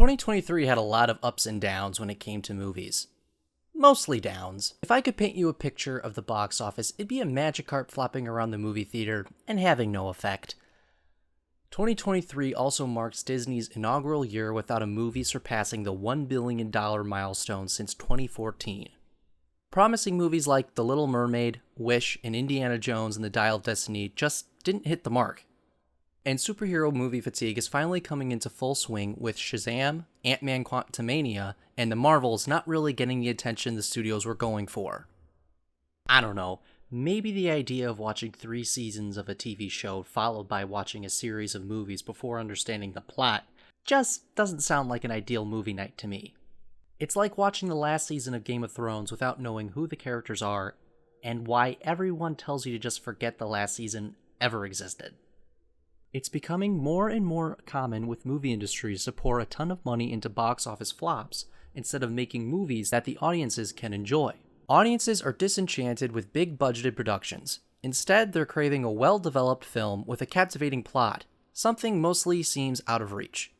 2023 had a lot of ups and downs when it came to movies. Mostly downs. If I could paint you a picture of the box office, it'd be a Magikarp flopping around the movie theater and having no effect. 2023 also marks Disney's inaugural year without a movie surpassing the $1 billion milestone since 2014. Promising movies like The Little Mermaid, Wish, and Indiana Jones and the Dial of Destiny just didn't hit the mark. And superhero movie fatigue is finally coming into full swing with Shazam, Ant-Man Quantumania, and the Marvels not really getting the attention the studios were going for. I don't know, maybe the idea of watching 3 seasons of a TV show followed by watching a series of movies before understanding the plot just doesn't sound like an ideal movie night to me. It's like watching the last season of Game of Thrones without knowing who the characters are and why everyone tells you to just forget the last season ever existed. It's becoming more and more common with movie industries to pour a ton of money into box office flops instead of making movies that the audiences can enjoy. Audiences are disenchanted with big budgeted productions. Instead, they're craving a well-developed film with a captivating plot, something mostly seems out of reach.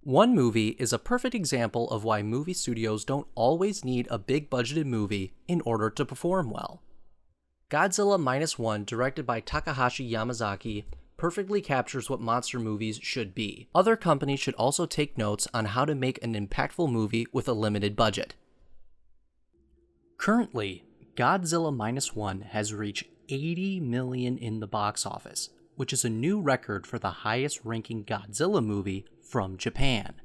One movie is a perfect example of why movie studios don't always need a big budgeted movie in order to perform well. Godzilla Minus One, directed by Takahashi Yamazaki, perfectly captures what monster movies should be. Other companies should also take notes on how to make an impactful movie with a limited budget. Currently, Godzilla Minus One has reached $80 million in the box office, which is a new record for the highest-ranking Godzilla movie from Japan.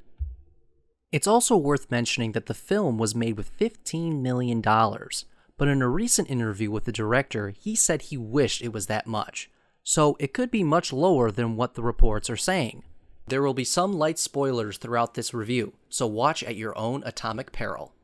It's also worth mentioning that the film was made with $15 million, but in a recent interview with the director, he said he wished it was that much. So it could be much lower than what the reports are saying. There will be some light spoilers throughout this review, so watch at your own atomic peril.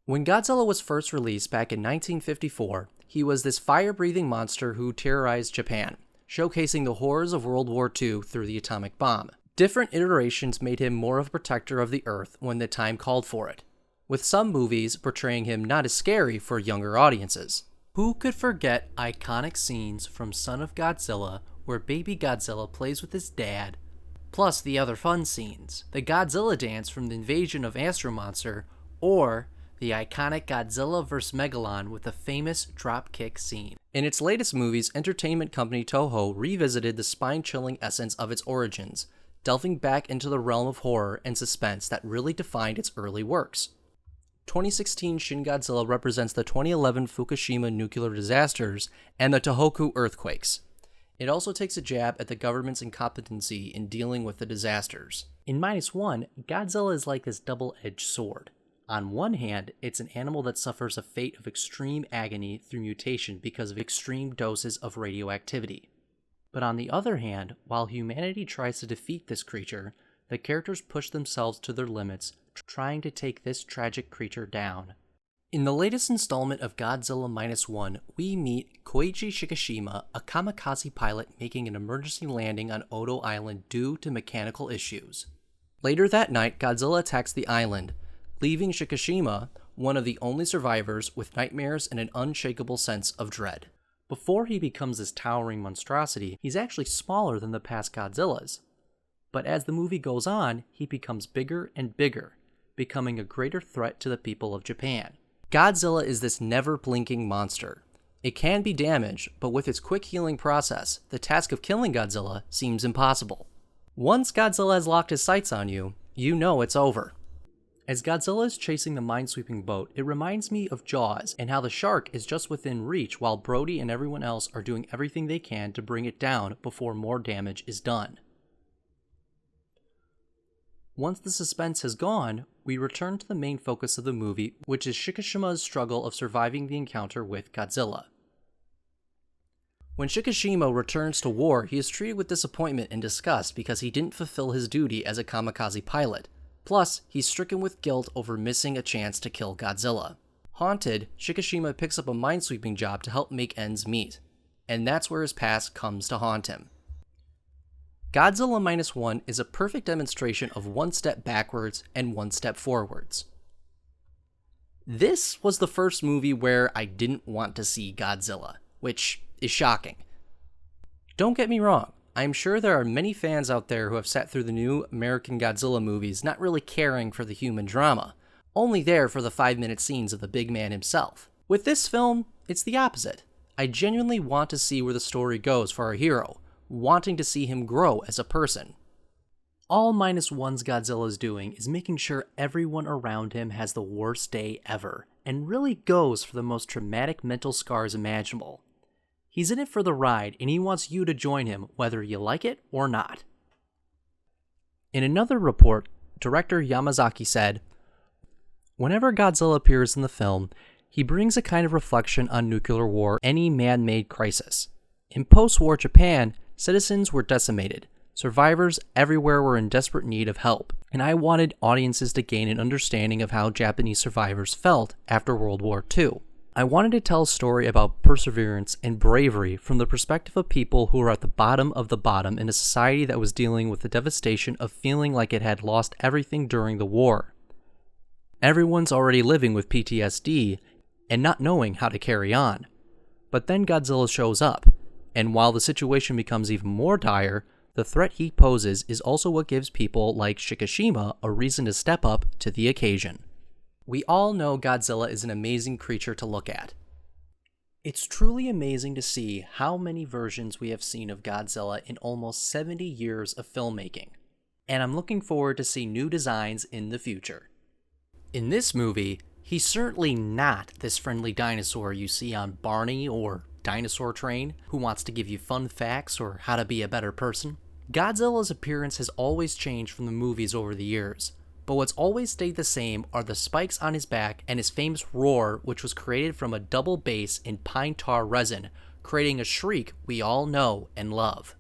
When Godzilla was first released back in 1954, he was this fire-breathing monster who terrorized Japan, showcasing the horrors of World War II through the atomic bomb. Different iterations made him more of a protector of the Earth when the time called for it, with some movies portraying him not as scary for younger audiences. Who could forget iconic scenes from Son of Godzilla where baby Godzilla plays with his dad, plus the other fun scenes, the Godzilla dance from the invasion of Astro Monster, or the iconic Godzilla vs. Megalon with the famous dropkick scene. In its latest movies, entertainment company Toho revisited the spine-chilling essence of its origins, delving back into the realm of horror and suspense that really defined its early works. 2016 Shin Godzilla represents the 2011 Fukushima nuclear disasters and the Tohoku earthquakes. It also takes a jab at the government's incompetency in dealing with the disasters. In Minus One, Godzilla is like this double-edged sword. On one hand, it's an animal that suffers a fate of extreme agony through mutation because of extreme doses of radioactivity. But on the other hand, while humanity tries to defeat this creature, the characters push themselves to their limits, trying to take this tragic creature down. In the latest installment of Godzilla Minus One, we meet Koichi Shikishima, a kamikaze pilot making an emergency landing on Odo Island due to mechanical issues. Later that night, Godzilla attacks the island, leaving Shikishima, one of the only survivors, with nightmares and an unshakable sense of dread. Before he becomes this towering monstrosity, he's actually smaller than the past Godzillas. But as the movie goes on, he becomes bigger and bigger, becoming a greater threat to the people of Japan. Godzilla is this never-blinking monster. It can be damaged, but with its quick healing process, the task of killing Godzilla seems impossible. Once Godzilla has locked his sights on you, you know it's over. As Godzilla is chasing the minesweeping boat, it reminds me of Jaws and how the shark is just within reach while Brody and everyone else are doing everything they can to bring it down before more damage is done. Once the suspense has gone, we return to the main focus of the movie, which is Shikishima's struggle of surviving the encounter with Godzilla. When Shikishima returns to war, he is treated with disappointment and disgust because he didn't fulfill his duty as a kamikaze pilot. Plus, he's stricken with guilt over missing a chance to kill Godzilla. Haunted, Shikishima picks up a minesweeping job to help make ends meet, and that's where his past comes to haunt him. Godzilla Minus One is a perfect demonstration of one step backwards and one step forwards. This was the first movie where I didn't want to see Godzilla, which is shocking. Don't get me wrong, I'm sure there are many fans out there who have sat through the new American Godzilla movies not really caring for the human drama, only there for the 5-minute scenes of the big man himself. With this film, it's the opposite. I genuinely want to see where the story goes for our hero, wanting to see him grow as a person. All -1's Godzilla is doing is making sure everyone around him has the worst day ever, and really goes for the most traumatic mental scars imaginable. He's in it for the ride, and he wants you to join him whether you like it or not. In another report, director Yamazaki said, "Whenever Godzilla appears in the film, he brings a kind of reflection on nuclear war, any man-made crisis. In post-war Japan, citizens were decimated. Survivors everywhere were in desperate need of help, and I wanted audiences to gain an understanding of how Japanese survivors felt after World War II. I wanted to tell a story about perseverance and bravery from the perspective of people who were at the bottom of the bottom in a society that was dealing with the devastation of feeling like it had lost everything during the war. Everyone's already living with PTSD and not knowing how to carry on. But then Godzilla shows up, and while the situation becomes even more dire, the threat he poses is also what gives people like Shikishima a reason to step up to the occasion." We all know Godzilla is an amazing creature to look at. It's truly amazing to see how many versions we have seen of Godzilla in almost 70 years of filmmaking, and I'm looking forward to see new designs in the future. In this movie, he's certainly not this friendly dinosaur you see on Barney or Dinosaur Train, who wants to give you fun facts or how to be a better person. Godzilla's appearance has always changed from the movies over the years, but what's always stayed the same are the spikes on his back and his famous roar, which was created from a double bass in pine tar resin, creating a shriek we all know and love.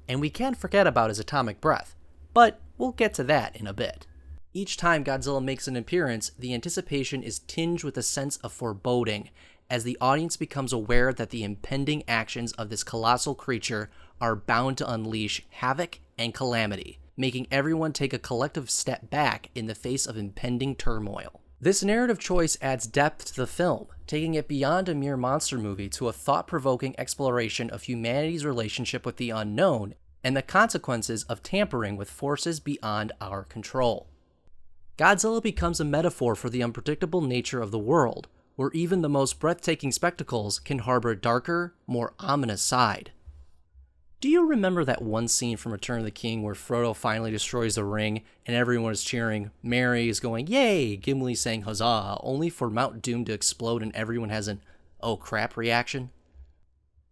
And we can't forget about his atomic breath, but we'll get to that in a bit. Each time Godzilla makes an appearance, the anticipation is tinged with a sense of foreboding, as the audience becomes aware that the impending actions of this colossal creature are bound to unleash havoc and calamity, making everyone take a collective step back in the face of impending turmoil. This narrative choice adds depth to the film, taking it beyond a mere monster movie to a thought-provoking exploration of humanity's relationship with the unknown and the consequences of tampering with forces beyond our control. Godzilla becomes a metaphor for the unpredictable nature of the world, where even the most breathtaking spectacles can harbor a darker, more ominous side. Do you remember that one scene from Return of the King where Frodo finally destroys the ring and everyone is cheering, Merry is going, yay, Gimli saying huzzah, only for Mount Doom to explode and everyone has an oh crap reaction?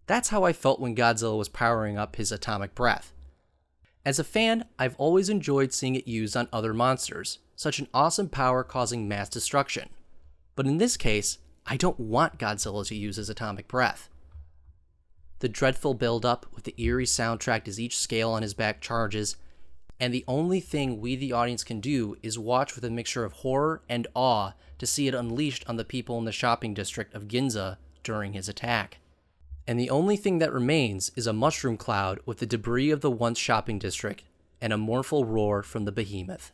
That's how I felt when Godzilla was powering up his atomic breath. As a fan, I've always enjoyed seeing it used on other monsters, such an awesome power causing mass destruction. But in this case, I don't want Godzilla to use his atomic breath. The dreadful build-up with the eerie soundtrack as each scale on his back charges, and the only thing we the audience can do is watch with a mixture of horror and awe to see it unleashed on the people in the shopping district of Ginza during his attack. And the only thing that remains is a mushroom cloud with the debris of the once shopping district and a mournful roar from the behemoth.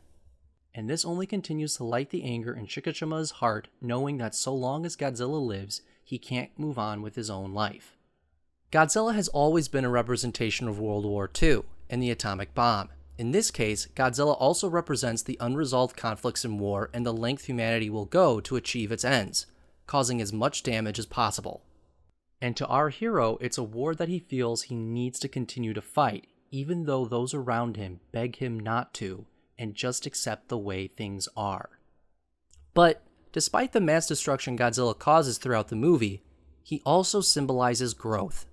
And this only continues to light the anger in Shikishima's heart, knowing that so long as Godzilla lives, he can't move on with his own life. Godzilla has always been a representation of World War II and the atomic bomb. In this case, Godzilla also represents the unresolved conflicts in war and the length humanity will go to achieve its ends, causing as much damage as possible. And to our hero, it's a war that he feels he needs to continue to fight, even though those around him beg him not to, and just accept the way things are. But despite the mass destruction Godzilla causes throughout the movie, he also symbolizes growth.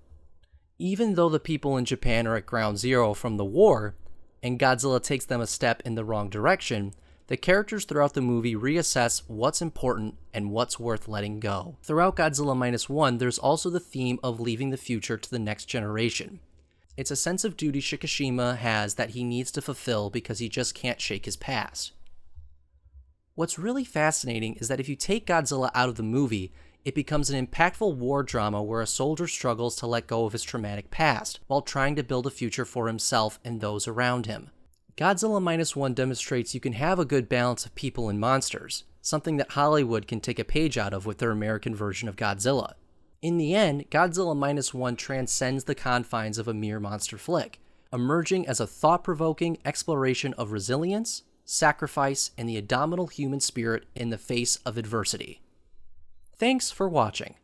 Even though the people in Japan are at ground zero from the war, and Godzilla takes them a step in the wrong direction, the characters throughout the movie reassess what's important and what's worth letting go. Throughout Godzilla -1, there's also the theme of leaving the future to the next generation. It's a sense of duty Shikishima has that he needs to fulfill because he just can't shake his past. What's really fascinating is that if you take Godzilla out of the movie, it becomes an impactful war drama where a soldier struggles to let go of his traumatic past while trying to build a future for himself and those around him. Godzilla -1 demonstrates you can have a good balance of people and monsters, something that Hollywood can take a page out of with their American version of Godzilla. In the end, Godzilla Minus One transcends the confines of a mere monster flick, emerging as a thought-provoking exploration of resilience, sacrifice, and the indomitable human spirit in the face of adversity. Thanks for watching.